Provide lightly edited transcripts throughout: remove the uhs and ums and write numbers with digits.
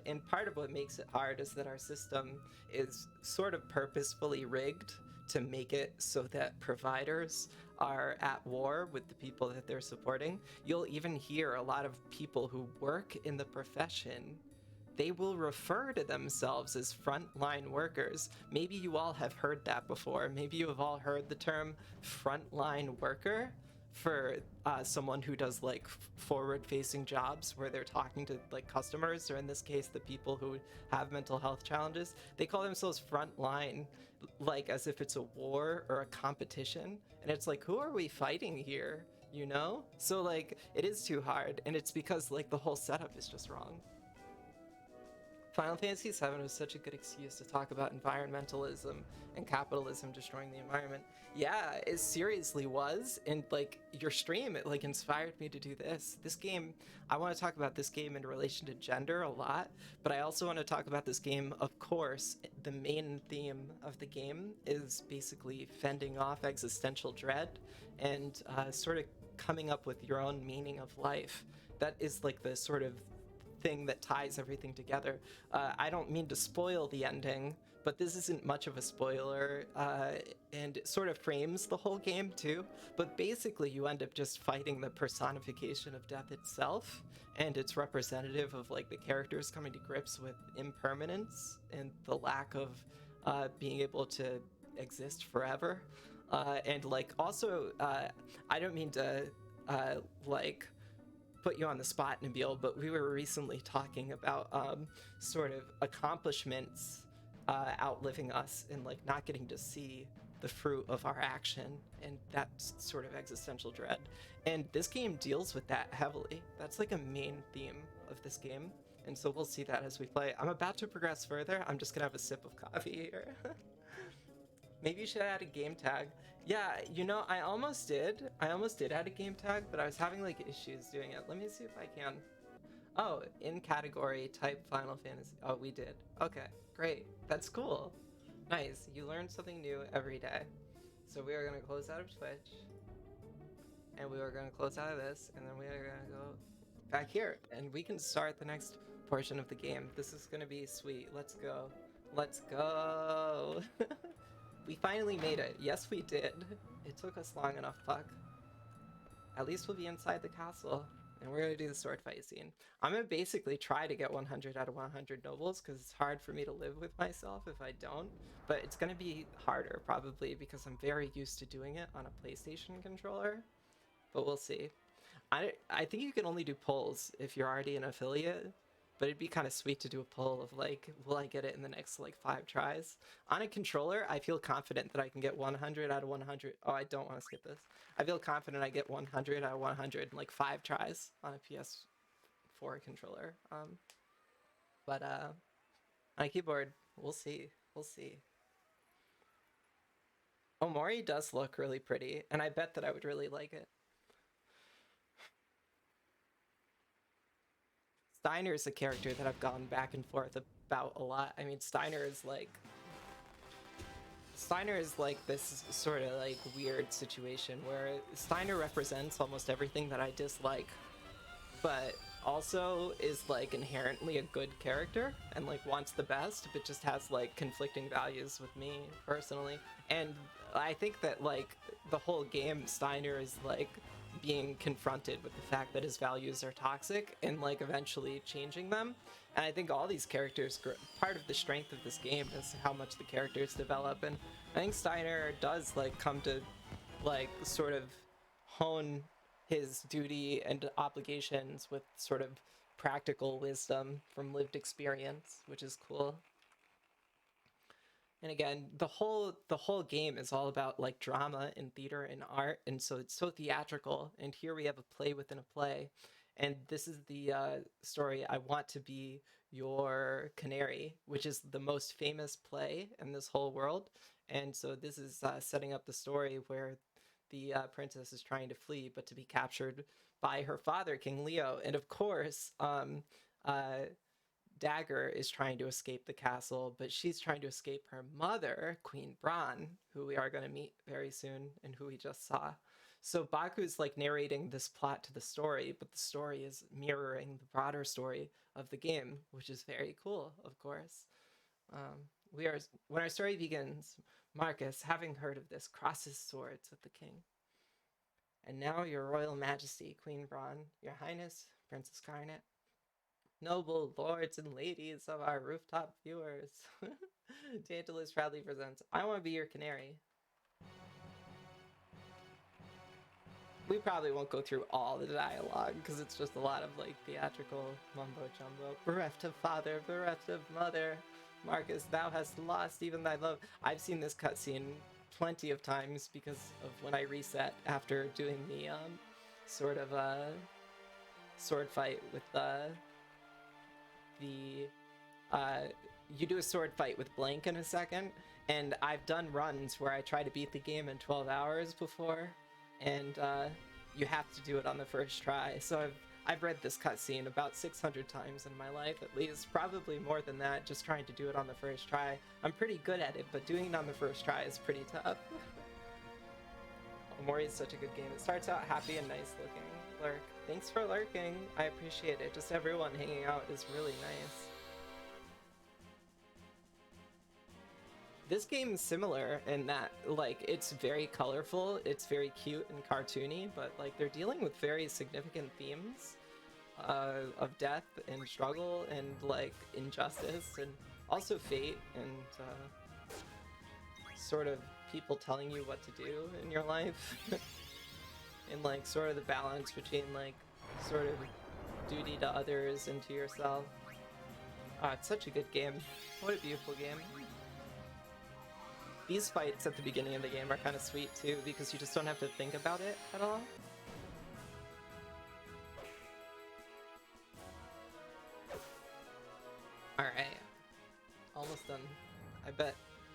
And part of what makes it hard is that our system is sort of purposefully rigged to make it so that providers are at war with the people that they're supporting. You'll even hear a lot of people who work in the profession, they will refer to themselves as frontline workers. Maybe you all have heard that before. Maybe you have all heard the term frontline worker for someone who does like forward-facing jobs where they're talking to like customers, or in this case, the people who have mental health challenges. They call themselves frontline, like as if it's a war or a competition. And it's like, who are we fighting here? You know? So like, it is too hard, and it's because like the whole setup is just wrong. Final Fantasy VII was such a good excuse to talk about environmentalism and capitalism destroying the environment. Yeah, it seriously was, and like your stream, it like inspired me to do this. This game, I want to talk about this game in relation to gender a lot, but I also want to talk about this game, of course, the main theme of the game is basically fending off existential dread and sort of coming up with your own meaning of life. That is like the sort of thing that ties everything together. I don't mean to spoil the ending, but this isn't much of a spoiler, and it sort of frames the whole game too. But basically, you end up just fighting the personification of death itself, and it's representative of like the characters coming to grips with impermanence and the lack of being able to exist forever. And like also, I don't mean to like put you on the spot, Nabil, but we were recently talking about sort of accomplishments outliving us and like not getting to see the fruit of our action, and that's sort of existential dread. And this game deals with that heavily. That's like a main theme of this game. And so we'll see that as we play. I'm about to progress further. I'm just gonna have a sip of coffee here. Maybe you should add a game tag. Yeah, you know, I almost did. I almost did add a game tag, but I was having like issues doing it. Let me see if I can. Oh, in category, type Final Fantasy. Oh, we did. Okay, great. That's cool. Nice. You learn something new every day. So we are going to close out of Twitch, and we are going to close out of this, and then we are going to go back here, and we can start the next portion of the game. This is going to be sweet. Let's go. Let's go. We finally made it. Yes, we did. It took us long enough, Puck. At least we'll be inside the castle, and we're gonna do the sword fight scene. I'm gonna basically try to get 100 out of 100 nobles, because it's hard for me to live with myself if I don't. But it's gonna be harder, probably, because I'm very used to doing it on a PlayStation controller. But we'll see. I think you can only do polls if you're already an affiliate, but it'd be kind of sweet to do a poll of like, will I get it in the next like 5 tries? On a controller, I feel confident that I can get 100 out of 100. Oh, I don't want to skip this. I feel confident I get 100 out of 100 in like 5 tries on a PS4 controller. But on a keyboard, we'll see. We'll see. Omori does look really pretty, and I bet that I would really like it. Steiner is a character that I've gone back and forth about a lot. I mean, Steiner is like this sort of like weird situation where Steiner represents almost everything that I dislike, but also is like inherently a good character and like wants the best, but just has like conflicting values with me personally. And I think that like the whole game, Steiner is like being confronted with the fact that his values are toxic and like eventually changing them. And I think all these characters, part of the strength of this game is how much the characters develop. And I think Steiner does like come to like sort of hone his duty and obligations with sort of practical wisdom from lived experience, which is cool. And again, the whole game is all about like drama and theater and art, and so it's so theatrical. And here we have a play within a play, and this is the story "I Want to Be Your Canary," which is the most famous play in this whole world. And so this is setting up the story where the princess is trying to flee, but to be captured by her father, King Leo. And of course, Dagger is trying to escape the castle, but she's trying to escape her mother, Queen Bran, who we are going to meet very soon and who we just saw. So Baku's like narrating this plot to the story, but the story is mirroring the broader story of the game, which is very cool, of course. When our story begins, Marcus, having heard of this, crosses swords with the king. And now, your royal majesty, Queen Braun, your highness, Princess Garnet, noble lords and ladies of our rooftop viewers, Tantalus proudly presents, I Want to Be Your Canary. We probably won't go through all the dialogue, because it's just a lot of, like, theatrical mumbo-jumbo. Bereft of father, bereft of mother, Marcus, thou hast lost even thy love. I've seen this cutscene plenty of times because of when I reset after doing the, sort of, sword fight with, you do a sword fight with Blank in a second, and I've done runs where I try to beat the game in 12 hours before, and you have to do it on the first try. So I've read this cutscene about 600 times in my life, at least, probably more than that, just trying to do it on the first try. I'm pretty good at it, but doing it on the first try is pretty tough. Omori is such a good game. It starts out happy and nice looking. Lurk. Thanks for lurking. I appreciate it. Just everyone hanging out is really nice. This game is similar in that, like, it's very colorful, it's very cute and cartoony, but, like, they're dealing with very significant themes of death and struggle and, like, injustice and also fate and sort of people telling you what to do in your life. And, like, sort of the balance between, like, sort of duty to others and to yourself. It's such a good game. What a beautiful game. These fights at the beginning of the game are kind of sweet too, because you just don't have to think about it at all. Alright. Almost done. I bet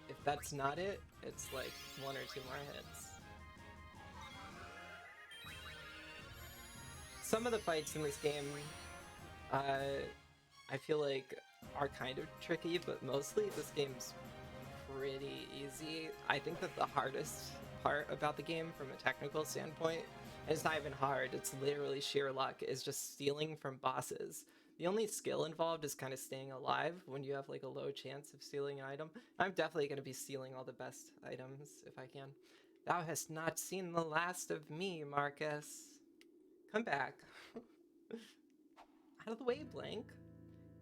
if that's not it, it's like 1 or 2 more hits. Some of the fights in this game, I feel like are kind of tricky, but mostly this game's pretty easy. I think that the hardest part about the game from a technical standpoint, and it's not even hard, it's literally sheer luck, is just stealing from bosses. The only skill involved is kind of staying alive when you have like a low chance of stealing an item. I'm definitely going to be stealing all the best items if I can. Thou hast not seen the last of me, Marcus. Come back. Out of the way, Blank.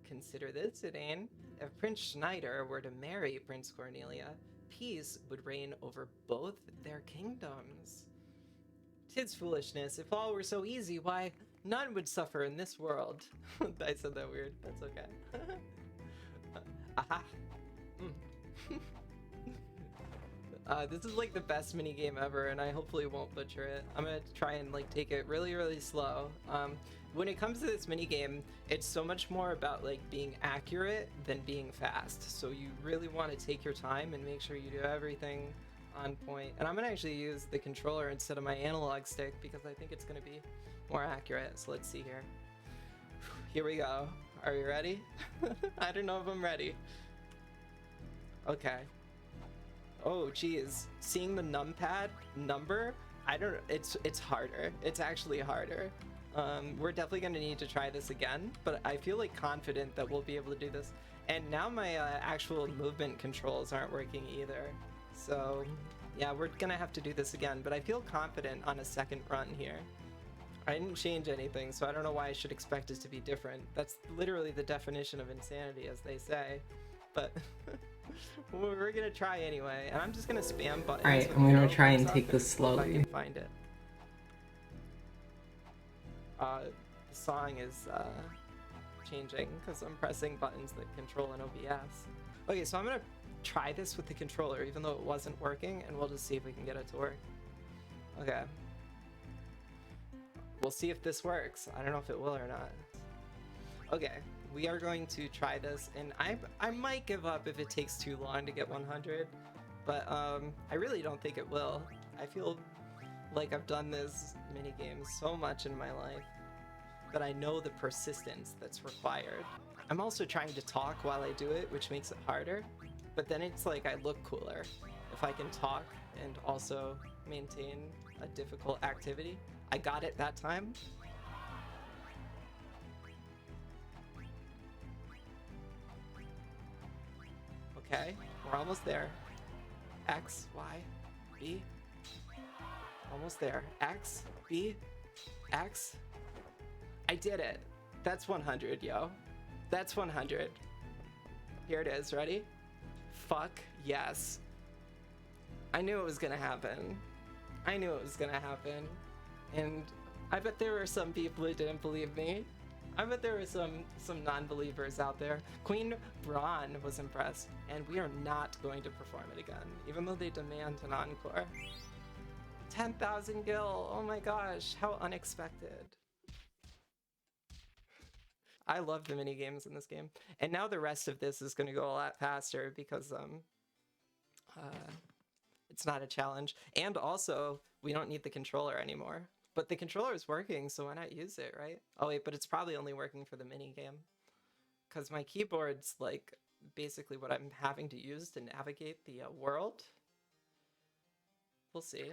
Consider this, Zidane. If Prince Schneider were to marry Prince Cornelia, peace would reign over both their kingdoms. 'Tis foolishness. If all were so easy, why, none would suffer in this world. I said that weird. That's okay. Aha. This is like the best minigame ever, and I hopefully won't butcher it. I'm gonna try and like take it really, really slow. When it comes to this minigame, it's so much more about like being accurate than being fast. So you really want to take your time and make sure you do everything on point. And I'm gonna actually use the controller instead of my analog stick because I think it's gonna be more accurate. So let's see here. Here we go. Are you ready? I don't know if I'm ready. Okay. Oh geez, seeing the numpad number, it's harder. It's actually harder. We're definitely gonna need to try this again, but I feel like confident that we'll be able to do this. And now my actual movement controls aren't working either. So yeah, we're gonna have to do this again, but I feel confident on a second run here. I didn't change anything, so I don't know why I should expect it to be different. That's literally the definition of insanity, as they say. But we're gonna try anyway, and I'm just gonna spam buttons. Alright, I'm gonna try and take this slowly. If I can find it. The song is changing because I'm pressing buttons that control an OBS. Okay, so I'm gonna try this with the controller, even though it wasn't working, and we'll just see if we can get it to work. Okay. We'll see if this works. I don't know if it will or not. Okay, we are going to try this, and I might give up if it takes too long to get 100, but I really don't think it will. I feel like I've done this minigame so much in my life that I know the persistence that's required. I'm also trying to talk while I do it, which makes it harder, but then it's like I look cooler if I can talk and also maintain a difficult activity. I got it that time. Okay, we're almost there. X, Y, B. Almost there. X, B, X. I did it. That's 100, yo. That's 100. Here it is. Ready? Fuck yes. I knew it was gonna happen. I knew it was gonna happen. And I bet there were some people who didn't believe me. I bet there were some non-believers out there. Queen Braun was impressed, and we are not going to perform it again, even though they demand an encore. 10,000 gil, oh my gosh, how unexpected. I love the mini games in this game. And now the rest of this is gonna go a lot faster because it's not a challenge. And also, we don't need the controller anymore. But the controller is working, so why not use it, right? Oh wait, but it's probably only working for the mini game. Because my keyboard's like basically what I'm having to use to navigate the world. We'll see.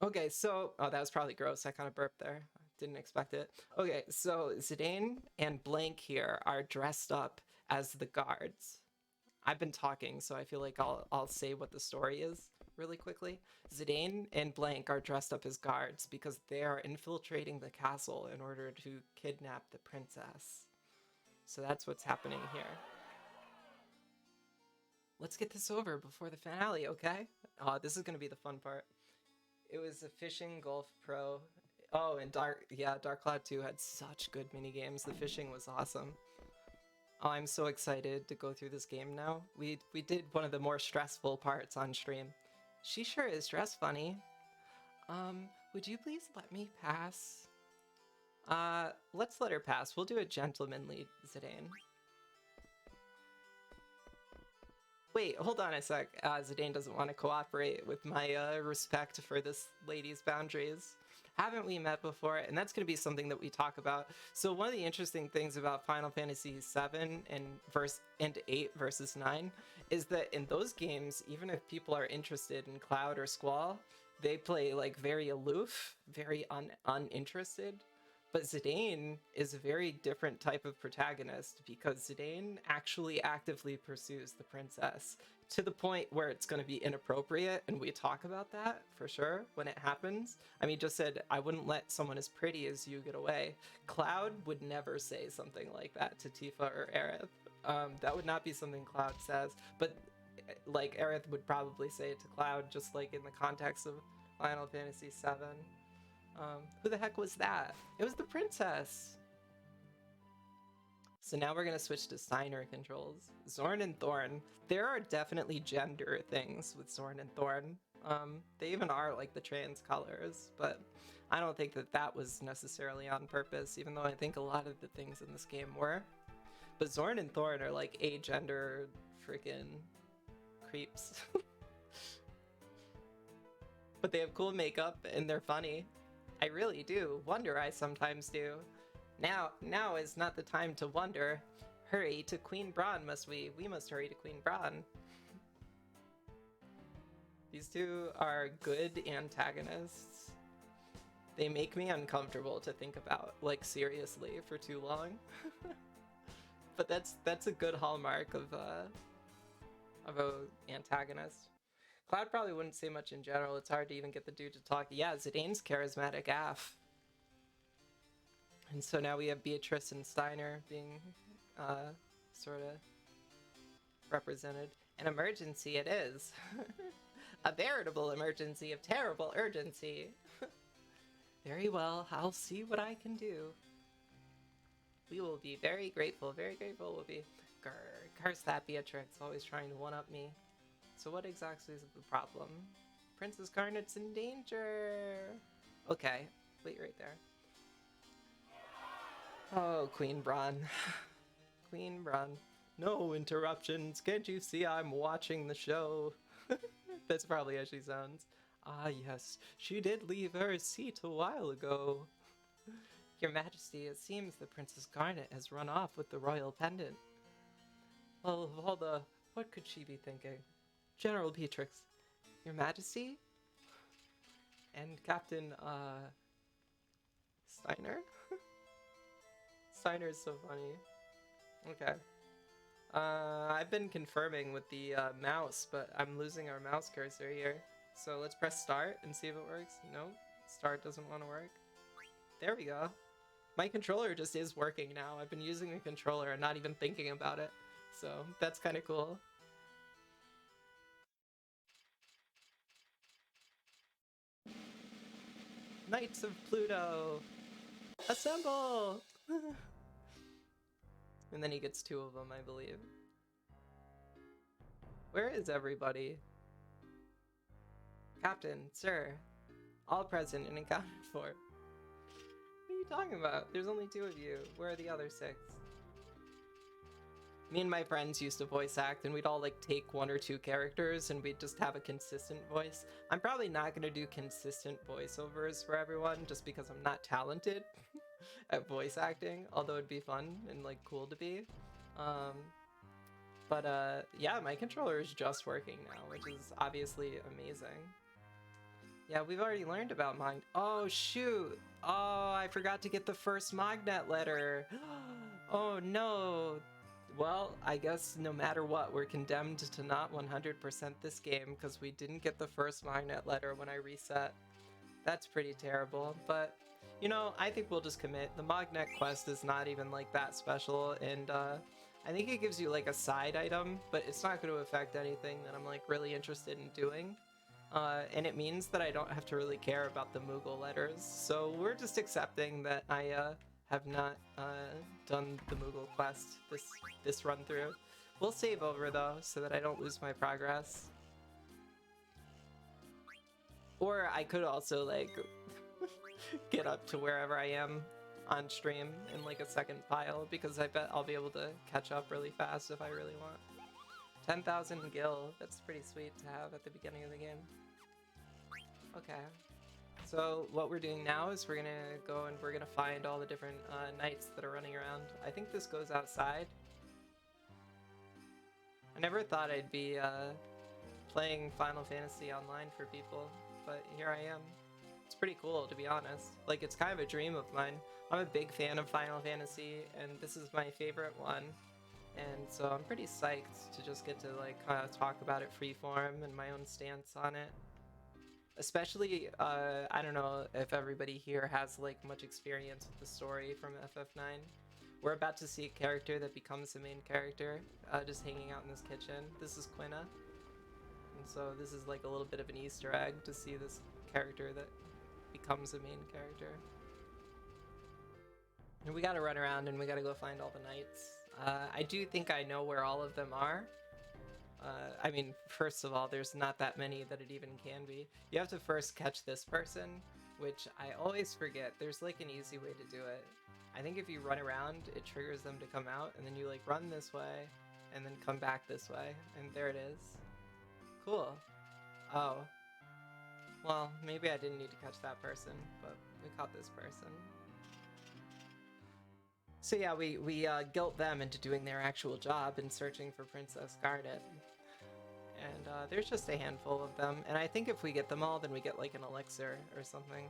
Okay, so, oh, that was probably gross. I kind of burped there. Didn't expect it. Okay, so Zidane and Blank here are dressed up as the guards. I've been talking, so I feel like I'll say what the story is really quickly. Zidane and Blank are dressed up as guards because they are infiltrating the castle in order to kidnap the princess. So that's what's happening here. Let's get this over before the finale, okay? This is gonna be the fun part. It was a fishing Golf Pro. Oh, and Dark Cloud 2 had such good mini games. The fishing was awesome. Oh, I'm so excited to go through this game now. We did one of the more stressful parts on stream. She sure is dressed funny. Would you please let me pass? Let's let her pass. We'll do a gentlemanly Zidane. Wait, hold on a sec. Zidane doesn't want to cooperate with my respect for this lady's boundaries. Haven't we met before? And that's going to be something that we talk about. So one of the interesting things about Final Fantasy VII and 8 versus 9 is that in those games, even if people are interested in Cloud or Squall, they play like very aloof, very uninterested. But Zidane is a very different type of protagonist because Zidane actually actively pursues the princess to the point where it's going to be inappropriate, and we talk about that for sure when it happens. I mean, just said, I wouldn't let someone as pretty as you get away. Cloud would never say something like that to Tifa or Aerith. That would not be something Cloud says, but like Aerith would probably say it to Cloud, just like in the context of Final Fantasy VII. Who the heck was that? It was the princess! So now we're gonna switch to Steiner controls. Zorn and Thorn. There are definitely gender things with Zorn and Thorn. They even are like the trans colors, but I don't think that that was necessarily on purpose, even though I think a lot of the things in this game were. But Zorn and Thorn are like agender freaking creeps. But they have cool makeup and they're funny. I really do. Wonder I sometimes do. Now is not the time to wonder. Hurry to Queen Braun must we. We must hurry to Queen Braun. These two are good antagonists. They make me uncomfortable to think about, like seriously, for too long. But that's a good hallmark of a antagonist. Cloud probably wouldn't say much in general. It's hard to even get the dude to talk. Yeah, Zidane's charismatic AF. And so now we have Beatrice and Steiner being sort of represented. An emergency it is. A veritable emergency of terrible urgency. Very well, I'll see what I can do. We will be very grateful we'll be. Grr, curse that Beatrix, always trying to one-up me. So what exactly is the problem? Princess Garnet's in danger! Okay, wait right there. Oh, Queen Braun. Queen Braun. No interruptions, can't you see I'm watching the show? That's probably how she sounds. Ah yes, she did leave her seat a while ago. Your Majesty, it seems the Princess Garnet has run off with the royal pendant. Well, what could she be thinking? General Beatrix, Your Majesty? And Captain, Steiner? Steiner is so funny. Okay. I've been confirming with the mouse, but I'm losing our mouse cursor here. So let's press start and see if it works. No, start doesn't want to work. There we go. My controller just is working now. I've been using the controller and not even thinking about it. So that's kind of cool. Knights of Pluto! Assemble! And then he gets 2 of them, I believe. Where is everybody? Captain, sir, all present and accounted for. What are you talking about? There's only 2 of you. Where are the other 6? Me and my friends used to voice act, and we'd all like take 1 or 2 characters and we'd just have a consistent voice. I'm probably not going to do consistent voiceovers for everyone just because I'm not talented at voice acting, although it'd be fun and like cool to be. Yeah, my controller is just working now, which is obviously amazing. Yeah, we've already learned about oh shoot! Oh, I forgot to get the first Magnet letter. Oh no! Well, I guess no matter what, we're condemned to not 100% this game because we didn't get the first Magnet letter when I reset. That's pretty terrible, but you know, I think we'll just commit. The Magnet quest is not even like that special, and I think it gives you like a side item, but it's not going to affect anything that I'm like really interested in doing. And it means that I don't have to really care about the Moogle letters, so we're just accepting that I have not done the Moogle quest this run through. We'll save over though, so that I don't lose my progress. Or I could also like get up to wherever I am on stream in like a second file, because I bet I'll be able to catch up really fast if I really want. 10,000 gil, that's pretty sweet to have at the beginning of the game. Okay. So what we're doing now is we're gonna go and we're gonna find all the different knights that are running around. I think this goes outside. I never thought I'd be playing Final Fantasy online for people, but here I am. It's pretty cool, to be honest. Like, it's kind of a dream of mine. I'm a big fan of Final Fantasy, and this is my favorite one. And so I'm pretty psyched to just get to like kind of talk about it freeform and my own stance on it. Especially, I don't know if everybody here has like much experience with the story from FF9. We're about to see a character that becomes the main character, just hanging out in this kitchen. This is Quina. And so this is like a little bit of an Easter egg to see this character that becomes a main character. And we gotta run around and we gotta go find all the knights. I do think I know where all of them are. I mean, first of all, there's not that many that it even can be. You have to first catch this person, which I always forget. There's like an easy way to do it. I think if you run around, it triggers them to come out, and then you like run this way, and then come back this way, and there it is. Cool. Oh. Well, maybe I didn't need to catch that person, but we caught this person. So yeah, we guilt them into doing their actual job and searching for Princess Garnet. And there's just a handful of them, and I think if we get them all, then we get like an elixir or something.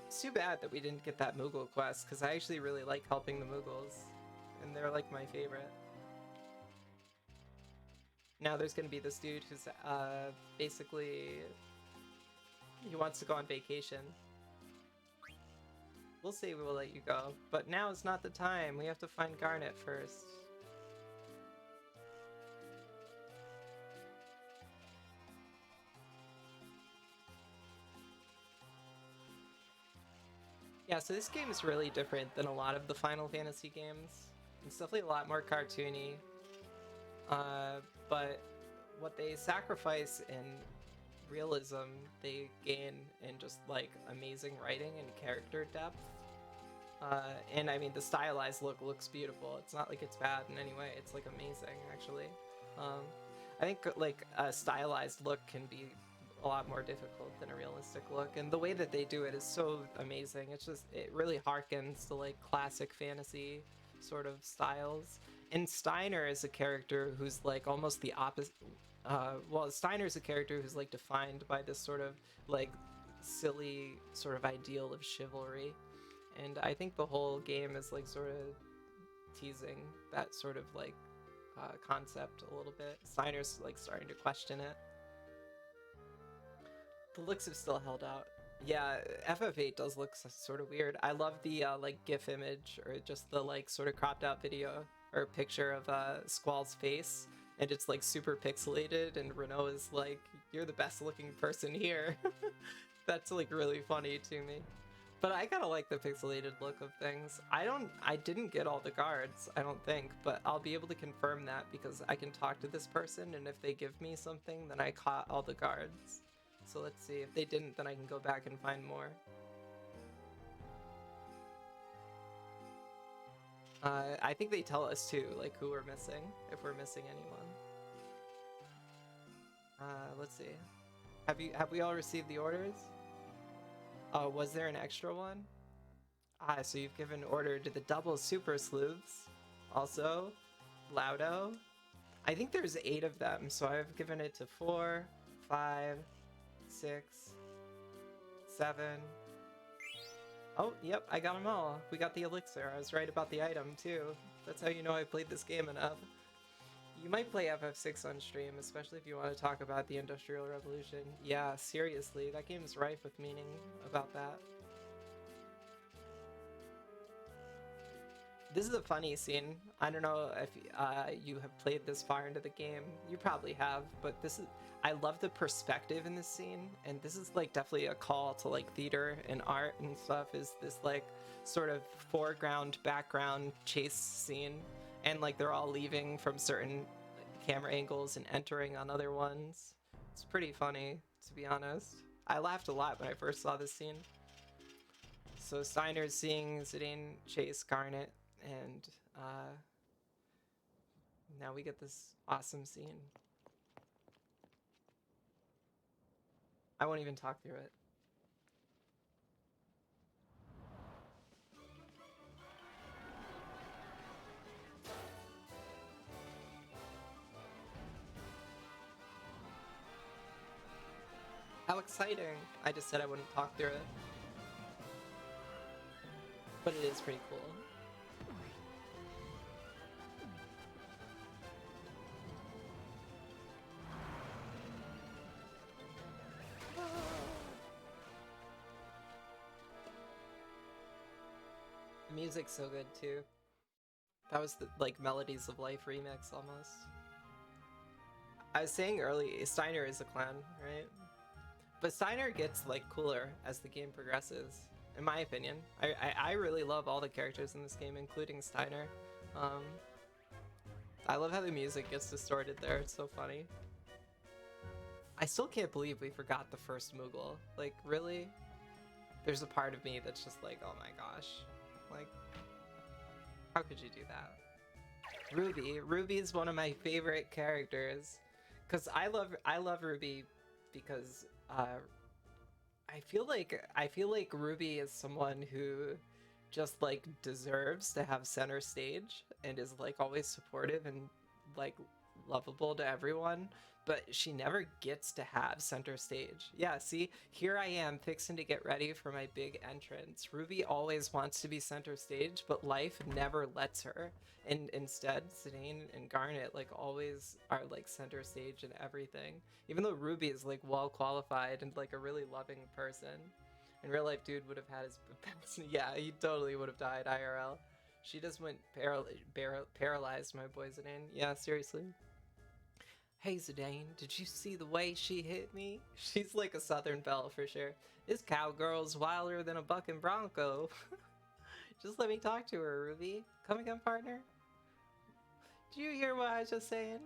It's too bad that we didn't get that Moogle quest, because I actually really like helping the Moogles, and they're like my favorite. Now there's gonna be this dude who's basically, he wants to go on vacation. We'll say we will let you go, but now is not the time. We have to find Garnet first. Yeah, so this game is really different than a lot of the Final Fantasy games. It's definitely a lot more cartoony. But what they sacrifice in realism, they gain in just like amazing writing and character depth. And I mean, the stylized look looks beautiful. It's not like it's bad in any way. It's like amazing, actually. I think like a stylized look can be a lot more difficult than a realistic look, and the way that they do it is so amazing. It's just, it really harkens to like classic fantasy sort of styles, And Steiner is a character who's like almost the opposite. Well, Steiner's a character who's like defined by this sort of like silly sort of ideal of chivalry, and I think the whole game is like sort of teasing that sort of like concept a little bit. Steiner's like starting to question it. The looks have still held out. Yeah, FF8 does look sort of weird. I love the like GIF image or just the like sort of cropped out video or picture of Squall's face, and it's like super pixelated, and Renault is like, "You're the best looking person here." That's like really funny to me. But I kind of like the pixelated look of things. I didn't get all the guards, I don't think, but I'll be able to confirm that because I can talk to this person, and if they give me something, then I caught all the guards. So let's see. If they didn't, then I can go back and find more. I think they tell us too, like who we're missing, if we're missing anyone. Let's see. Have we all received the orders? Was there an extra one? So you've given order to the double super sleuths. Also, Laudo. I think there's 8 of them, so I've given it to 4, 5, 6, 7. Oh, yep, I got them all. We got the elixir. I was right about the item, too. That's how you know I played this game enough. You might play FF6 on stream, especially if you want to talk about the Industrial Revolution. Yeah, seriously, that game's rife with meaning about that. This is a funny scene. I don't know if you have played this far into the game. You probably have, but this is... I love the perspective in this scene, and this is like definitely a call to like theater and art and stuff, is this like sort of foreground, background chase scene, and like they're all leaving from certain camera angles and entering on other ones. It's pretty funny, to be honest. I laughed a lot when I first saw this scene. So Steiner's seeing Zidane chase Garnet, and now we get this awesome scene. I won't even talk through it. How exciting! I just said I wouldn't talk through it. But it is pretty cool. The music's so good too. That was the like Melodies of Life remix almost. I was saying early, Steiner is a clown, right? But Steiner gets like cooler as the game progresses, in my opinion. I really love all the characters in this game, including Steiner. I love how the music gets distorted there, it's so funny. I still can't believe we forgot the first Moogle. Like, really? There's a part of me that's just like, oh my gosh. Like, how could you do that? Ruby. Ruby is one of my favorite characters. Cause I love Ruby because I feel like Ruby is someone who just like deserves to have center stage and is like always supportive and like lovable to everyone, but she never gets to have center stage. Yeah, see, here I am fixing to get ready for my big entrance. Ruby always wants to be center stage, but life never lets her. And instead, Zidane and Garnet like always are like center stage and everything. Even though Ruby is like well qualified and like a really loving person. In real life, dude would have had his yeah, he totally would have died IRL. She just went paralyzed, my boy Zidane. Yeah, seriously. Hey Zidane, did you see the way she hit me? She's like a Southern belle for sure. This cowgirl's wilder than a bucking bronco. Just let me talk to her, Ruby. Come again, partner? Did you hear what I was just saying?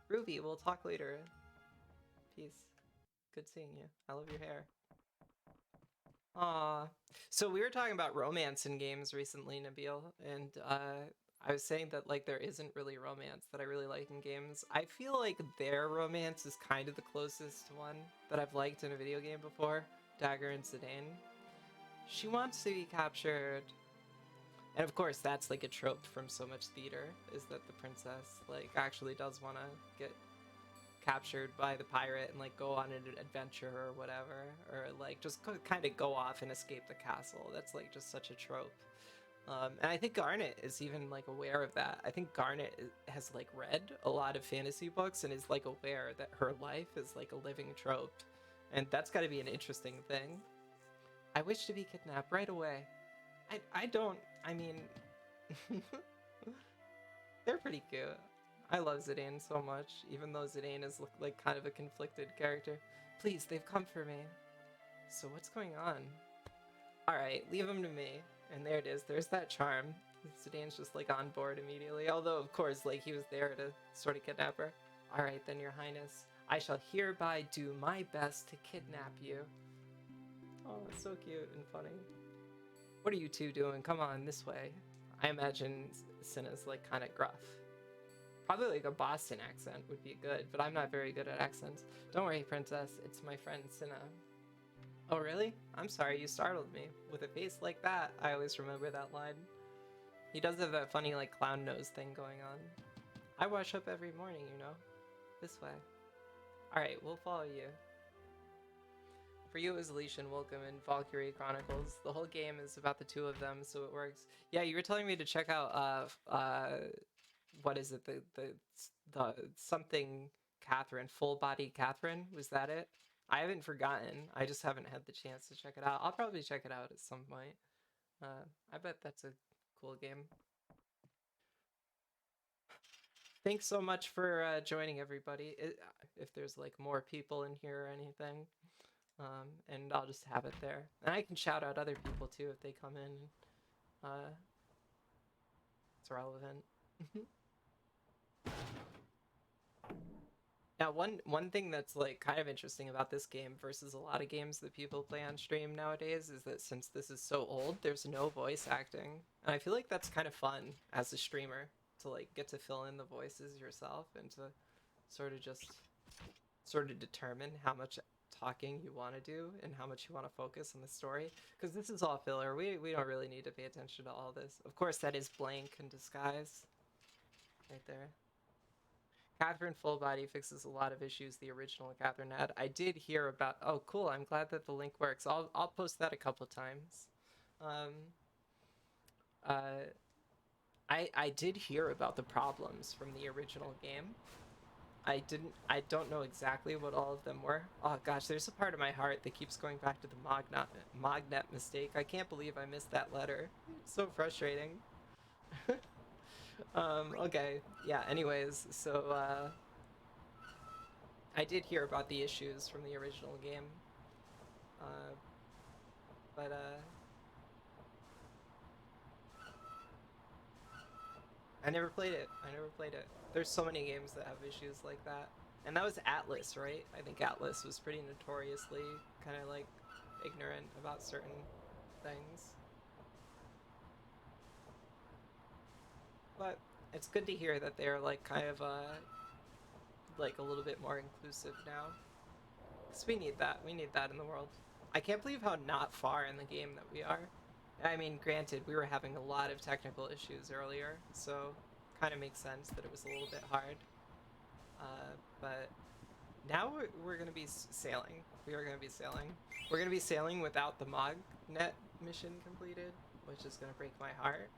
Ruby, we'll talk later. Peace. Good seeing you. I love your hair. Aww. So we were talking about romance in games recently, Nabil, and I was saying that like there isn't really romance that I really like in games. I feel like their romance is kind of the closest one that I've liked in a video game before. Dagger and Zidane. She wants to be captured. And of course, that's like a trope from so much theater, is that the princess like actually does want to get captured by the pirate and like go on an adventure or whatever, or like just kind of go off and escape the castle. That's like just such a trope. And I think Garnet is even like aware of that. I think Garnet has like read a lot of fantasy books and is like aware that her life is like a living trope, and that's got to be an interesting thing. I wish to be kidnapped right away. I don't. I mean, they're pretty cute. I love Zidane so much, even though Zidane is like kind of a conflicted character. Please, they've come for me. So what's going on? Alright, leave them to me. And there it is, there's that charm. Zidane's just like on board immediately, although of course like he was there to sort of kidnap her. Alright then, your highness, I shall hereby do my best to kidnap you. Oh, it's so cute and funny. What are you two doing? Come on, this way. I imagine Cinna's like kind of gruff. Probably like a Boston accent would be good, but I'm not very good at accents. Don't worry, princess, it's my friend Cinna. Oh really? I'm sorry, you startled me. With a face like that, I always remember that line. He does have that funny like clown nose thing going on. I wash up every morning, you know. This way. Alright, we'll follow you. For you, it was Elysian Welcome in Valkyrie Chronicles. The whole game is about the two of them, so it works. Yeah, you were telling me to check out what is it? The something Catherine, Full Body Catherine, was that it? I haven't forgotten. I just haven't had the chance to check it out. I'll probably check it out at some point. I bet that's a cool game. Thanks so much for joining, everybody. If there's like more people in here or anything, and I'll just have it there. And I can shout out other people too if they come in. It's relevant. Now, one thing that's like kind of interesting about this game versus a lot of games that people play on stream nowadays is that since this is so old, there's no voice acting. And I feel like that's kind of fun as a streamer to like get to fill in the voices yourself and to sort of determine how much talking you want to do and how much you want to focus on the story. Because this is all filler. We don't really need to pay attention to all this. Of course, that is blank in disguise. Right there. Catherine Full Body fixes a lot of issues the original Catherine had. I did hear about... Oh, cool. I'm glad that the link works. I'll post that a couple times. I did hear about the problems from the original game. I don't know exactly what all of them were. Oh gosh, there's a part of my heart that keeps going back to the Magnet mistake. I can't believe I missed that letter. So frustrating. Okay, yeah, anyways, so, I did hear about the issues from the original game, but, I never played it. There's so many games that have issues like that, and that was Atlas, right? I think Atlas was pretty notoriously kind of, like, ignorant about certain things. But it's good to hear that they're like kind of like a little bit more inclusive now. Because we need that. We need that in the world. I can't believe how not far in the game that we are. I mean, granted, we were having a lot of technical issues earlier, so kind of makes sense that it was a little bit hard. But now we're going to be sailing. We are going to be sailing. We're going to be sailing without the Magnet mission completed, which is going to break my heart.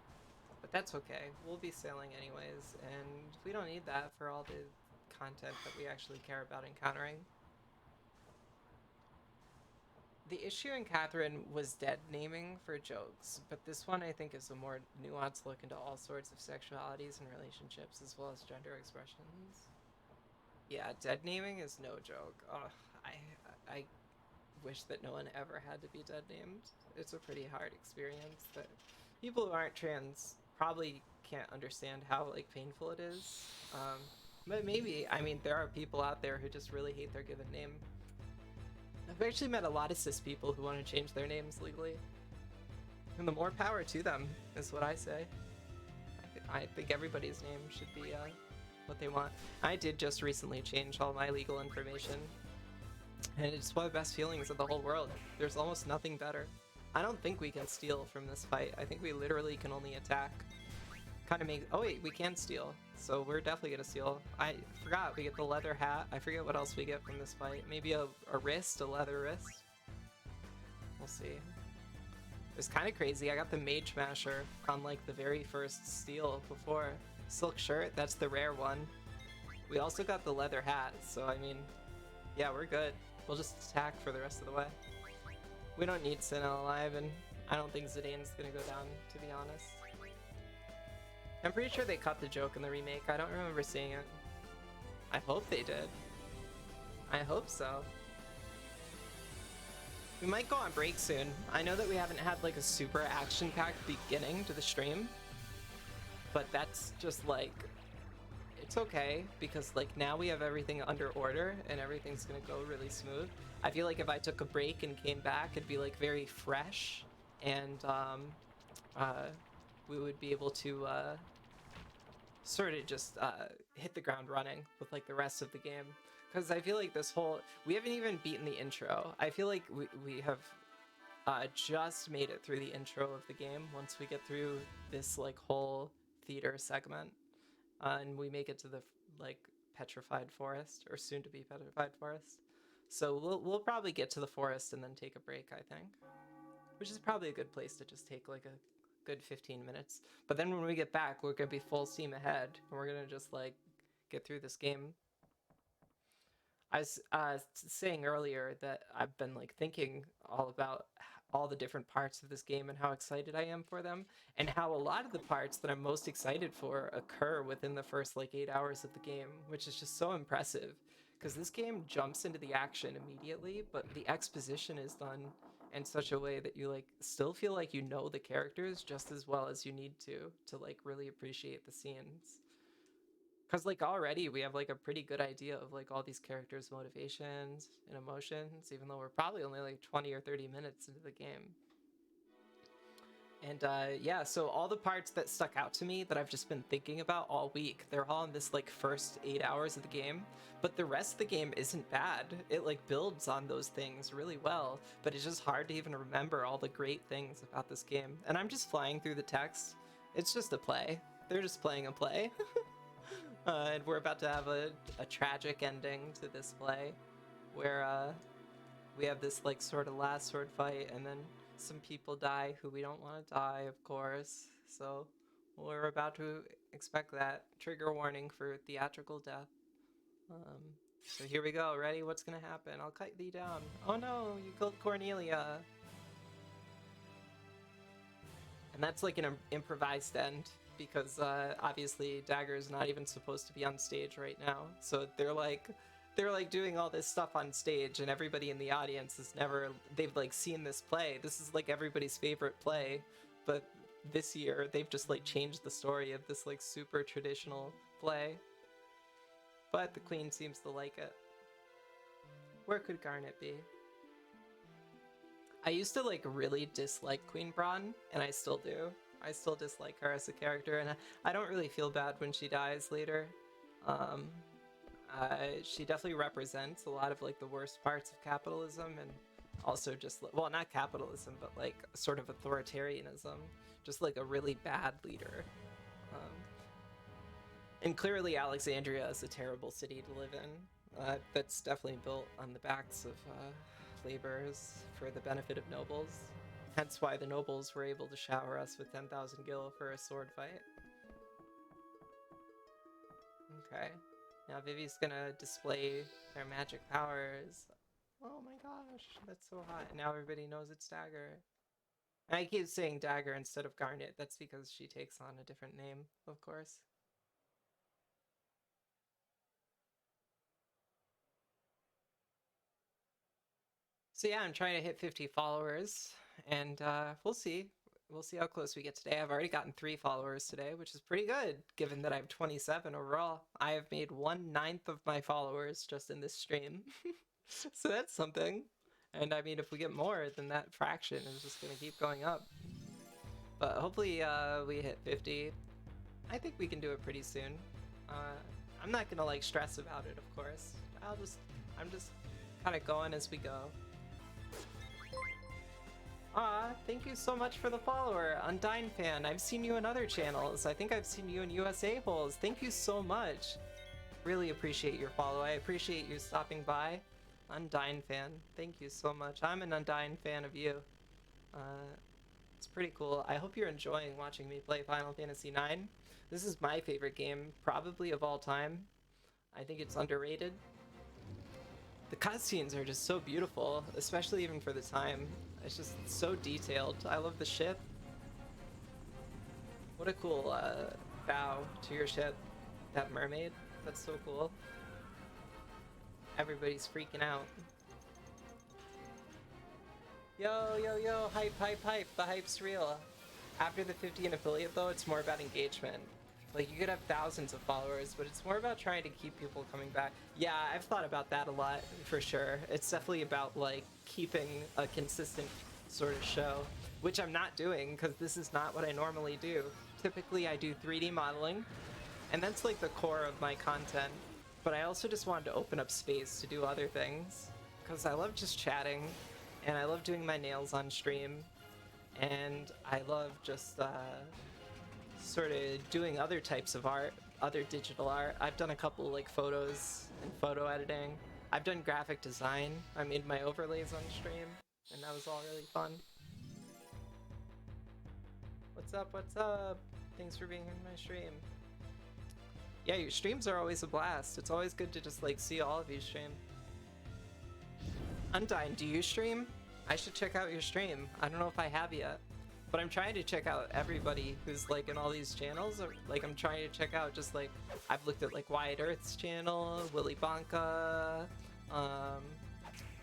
But that's okay, we'll be sailing anyways, and we don't need that for all the content that we actually care about encountering. The issue in Catherine was dead naming for jokes, but this one I think is a more nuanced look into all sorts of sexualities and relationships, as well as gender expressions. Yeah, dead naming is no joke. Ugh, I wish that no one ever had to be dead named. It's a pretty hard experience that people who aren't trans probably can't understand how like painful it is, but maybe, I mean, there are people out there who just really hate their given name. I've actually met a lot of cis people who want to change their names legally, and the more power to them is what I say. I think everybody's name should be what they want. I did just recently change all my legal information, and it's one of the best feelings of the whole world. There's almost nothing better. I don't think we can steal from this fight. I think we literally can only attack. Kind of make... Oh wait, we can steal. So we're definitely gonna steal. I forgot, we get the leather hat. I forget what else we get from this fight. Maybe a wrist, a leather wrist. We'll see. It's kind of crazy. I got the Mage Masher on like the very first steal before. Silk shirt, that's the rare one. We also got the leather hat, so I mean, yeah, we're good. We'll just attack for the rest of the way. We don't need Senna alive, and I don't think Zidane's gonna go down, to be honest. I'm pretty sure they cut the joke in the remake. I don't remember seeing it. I hope they did. I hope so. We might go on break soon. I know that we haven't had like a super action-packed beginning to the stream, but that's just like, it's okay, because like now we have everything under order and everything's gonna go really smooth. I feel like if I took a break and came back, it'd be like very fresh, and we would be able to sort of just hit the ground running with like the rest of the game. Because I feel like this whole... We haven't even beaten the intro. I feel like we have just made it through the intro of the game once we get through this like whole theater segment. And we make it to the like petrified forest, or soon to be petrified forest. So we'll probably get to the forest and then take a break, I think. Which is probably a good place to just take like a good 15 minutes. But then when we get back, we're going to be full steam ahead. And we're going to just like get through this game. I was saying earlier that I've been like thinking all about all the different parts of this game and how excited I am for them, and how a lot of the parts that I'm most excited for occur within the first like 8 hours of the game, which is just so impressive, because this game jumps into the action immediately, but the exposition is done in such a way that you like still feel like you know the characters just as well as you need to like really appreciate the scenes. Because like already we have like a pretty good idea of like all these characters' motivations and emotions, even though we're probably only like 20 or 30 minutes into the game. And yeah, so all the parts that stuck out to me that I've just been thinking about all week, they're all in this like first 8 hours of the game, but the rest of the game isn't bad. It like builds on those things really well, but it's just hard to even remember all the great things about this game. And I'm just flying through the text. It's just a play. They're just playing a play. And we're about to have a tragic ending to this play, where we have this like sort of last sword fight, and then some people die who we don't want to die, of course. So we're about to expect that. Trigger warning for theatrical death. So here we go. Ready? What's gonna happen? I'll cut thee down. Oh no, you killed Cornelia. And that's like an improvised end, because obviously Dagger is not even supposed to be on stage right now. So they're like doing all this stuff on stage, and everybody in the audience has never, they've like seen this play. This is like everybody's favorite play, but this year they've just like changed the story of this like super traditional play. But the queen seems to like it. Where could Garnet be? I used to like really dislike Queen Braun, and I still do. I still dislike her as a character, and I don't really feel bad when she dies later. She definitely represents a lot of like the worst parts of capitalism, and also just, well, not capitalism, but like sort of authoritarianism, just like a really bad leader. And clearly Alexandria is a terrible city to live in. That's definitely built on the backs of laborers for the benefit of nobles. Hence why the nobles were able to shower us with 10,000 gil for a sword fight. Okay. Now Vivi's gonna display their magic powers. Oh my gosh, that's so hot. And now everybody knows it's Dagger. And I keep saying Dagger instead of Garnet. That's because she takes on a different name, of course. So yeah, I'm trying to hit 50 followers, and we'll see. We'll see how close we get today. I've already gotten 3 followers today, which is pretty good, given that I have 27 overall. I have made 1/9 of my followers just in this stream. So that's something. And I mean, if we get more, then that fraction is just going to keep going up. But hopefully we hit 50. I think we can do it pretty soon. I'm not going to like stress about it, of course. I'm just kind of going as we go. Aw, thank you so much for the follower, Undyne fan. I've seen you in other channels. I think I've seen you in USA Holes. Thank you so much. Really appreciate your follow. I appreciate you stopping by. Undyne fan, thank you so much. I'm an Undyne fan of you. It's pretty cool. I hope you're enjoying watching me play Final Fantasy IX. This is my favorite game, probably of all time. I think it's underrated. The cutscenes are just so beautiful, especially even for the time. It's just so detailed. I love the ship. What a cool bow to your ship. That mermaid. That's so cool. Everybody's freaking out. Yo, yo, yo, hype, hype, hype. The hype's real. After the 50 affiliate though, it's more about engagement. Like, you could have thousands of followers, but it's more about trying to keep people coming back. Yeah, I've thought about that a lot, for sure. It's definitely about, like, keeping a consistent sort of show, which I'm not doing, because this is not what I normally do. Typically, I do 3D modeling, and that's, like, the core of my content. But I also just wanted to open up space to do other things, because I love just chatting, and I love doing my nails on stream, and I love just, sort of doing other types of art, other digital art. I've done a couple like photos and photo editing. I've done graphic design. I made my overlays on stream, and that was all really fun. What's up, what's up? Thanks for being in my stream. Yeah, your streams are always a blast. It's always good to just like see all of you stream. Undyne, do you stream? I should check out your stream. I don't know if I have yet. But I'm trying to check out everybody who's like in all these channels. Or, like, I'm trying to check out just like, I've looked at like Wyatt Earth's channel, Willy Bonka.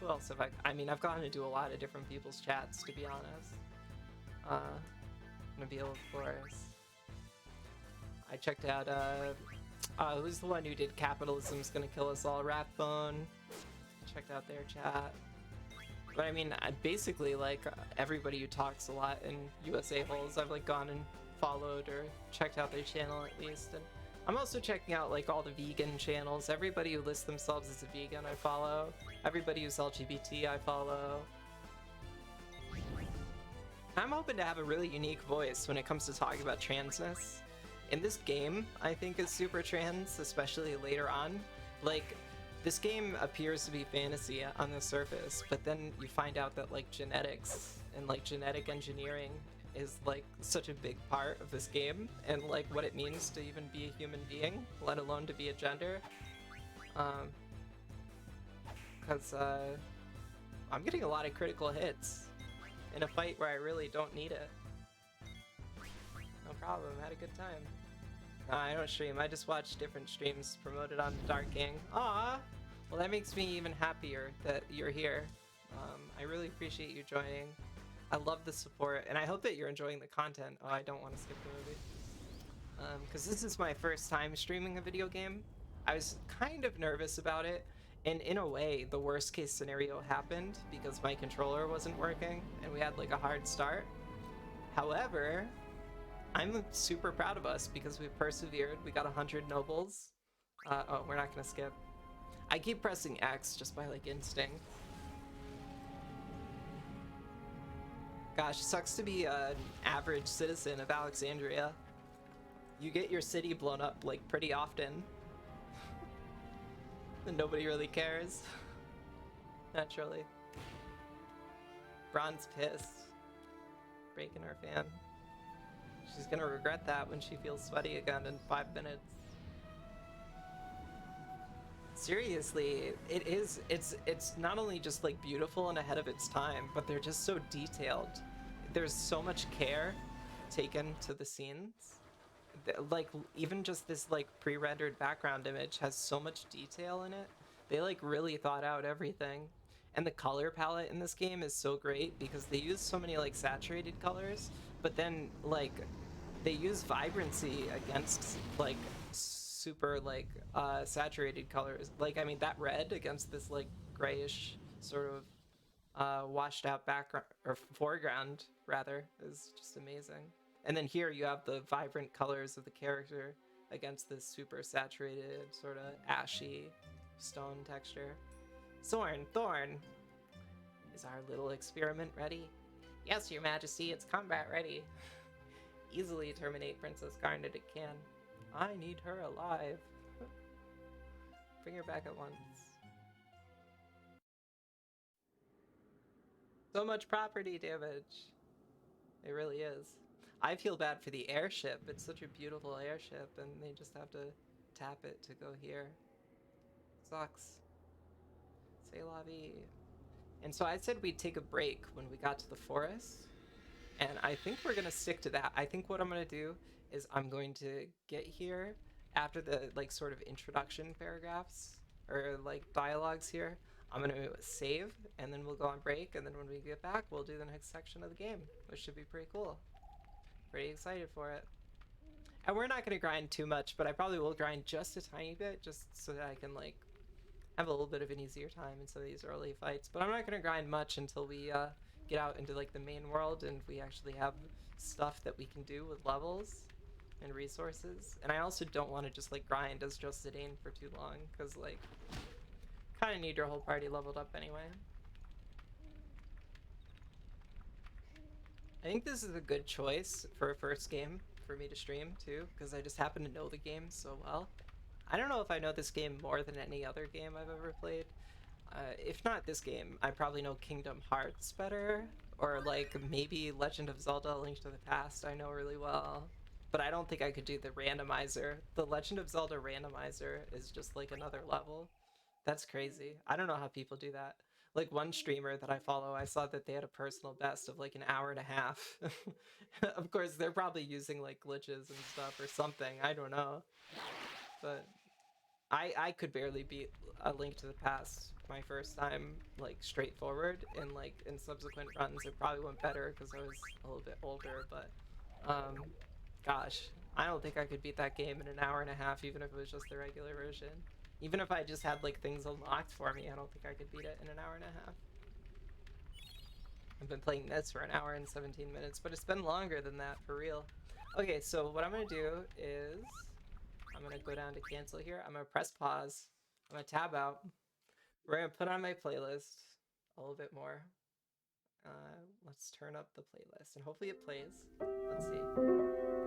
Who else have I mean, I've gotten to do a lot of different people's chats, to be honest. Nabil, of course. I checked out, who's the one who did Capitalism's Gonna Kill Us All, Ratbone. Checked out their chat. But I mean, basically, like, everybody who talks a lot in USA Holes, I've, like, gone and followed or checked out their channel at least. And I'm also checking out, like, all the vegan channels. Everybody who lists themselves as a vegan, I follow. Everybody who's LGBT, I follow. I'm hoping to have a really unique voice when it comes to talking about transness. In this game, I think is super trans, especially later on. Like, this game appears to be fantasy on the surface, but then you find out that like genetics and like genetic engineering is like such a big part of this game, and like what it means to even be a human being, let alone to be a gender. Because I'm getting a lot of critical hits in a fight where I really don't need it. No problem, had a good time. I don't stream, I just watch different streams promoted on Dark Gang. Aww! Well, that makes me even happier that you're here. I really appreciate you joining. I love the support, and I hope that you're enjoying the content. Oh, I don't want to skip the movie. Because this is my first time streaming a video game. I was kind of nervous about it, and in a way, the worst case scenario happened because my controller wasn't working, and we had like a hard start. However, I'm super proud of us because we persevered. We got 100 nobles. Oh, we're not gonna skip. I keep pressing X just by like instinct. Gosh, sucks to be an average citizen of Alexandria. You get your city blown up like pretty often. And nobody really cares. Naturally. Bron's pissed. Breaking her fan. She's gonna regret that when she feels sweaty again in 5 minutes. Seriously, it's not only just like beautiful and ahead of its time, but they're just so detailed. There's so much care taken to the scenes. Like, even just this like pre-rendered background image has so much detail in it. They like really thought out everything. And the color palette in this game is so great because they use so many like saturated colors, but then like they use vibrancy against like super like saturated colors. Like, I mean, that red against this like grayish sort of washed out background or foreground rather is just amazing. And then here you have the vibrant colors of the character against this super saturated sort of ashy stone texture. Thorn, is our little experiment ready? Yes, your majesty, it's combat ready. Easily terminate Princess Garnet it can. I need her alive. Bring her back at once. So much property damage. It really is. I feel bad for the airship. It's such a beautiful airship, and they just have to tap it to go here. Sucks. C'est la vie. And so I said we'd take a break when we got to the forest. And I think we're going to stick to that. I think what I'm going to do is I'm going to get here after the like sort of introduction paragraphs or like dialogues here. I'm going to save and then we'll go on break. And then when we get back, we'll do the next section of the game, which should be pretty cool. Pretty excited for it. And we're not going to grind too much, but I probably will grind just a tiny bit just so that I can like have a little bit of an easier time in some of these early fights. But I'm not going to grind much until we get out into like the main world and we actually have stuff that we can do with levels and resources. And I also don't want to just like grind as just Zidane for too long because like kind of need your whole party leveled up anyway. I think this is a good choice for a first game for me to stream too because I just happen to know the game so well. I don't know if I know this game more than any other game I've ever played. If not this game, I probably know Kingdom Hearts better, or like maybe Legend of Zelda: Link to the Past I know really well. But I don't think I could do the randomizer. The Legend of Zelda randomizer is just like another level. That's crazy. I don't know how people do that. Like one streamer that I follow, I saw that they had a personal best of like an hour and a half. Of course, they're probably using like glitches and stuff or something. I don't know. But I could barely beat A Link to the Past my first time, like straightforward. And like in subsequent runs, it probably went better because I was a little bit older. But gosh, I don't think I could beat that game in an hour and a half, even if it was just the regular version. Even if I just had like things unlocked for me, I don't think I could beat it in an hour and a half. I've been playing this for an hour and 17 minutes, but it's been longer than that for real. Okay, so what I'm gonna do is I'm gonna go down to cancel here. I'm gonna press pause. I'm gonna tab out. We're gonna put on my playlist a little bit more. Let's turn up the playlist and hopefully it plays. Let's see.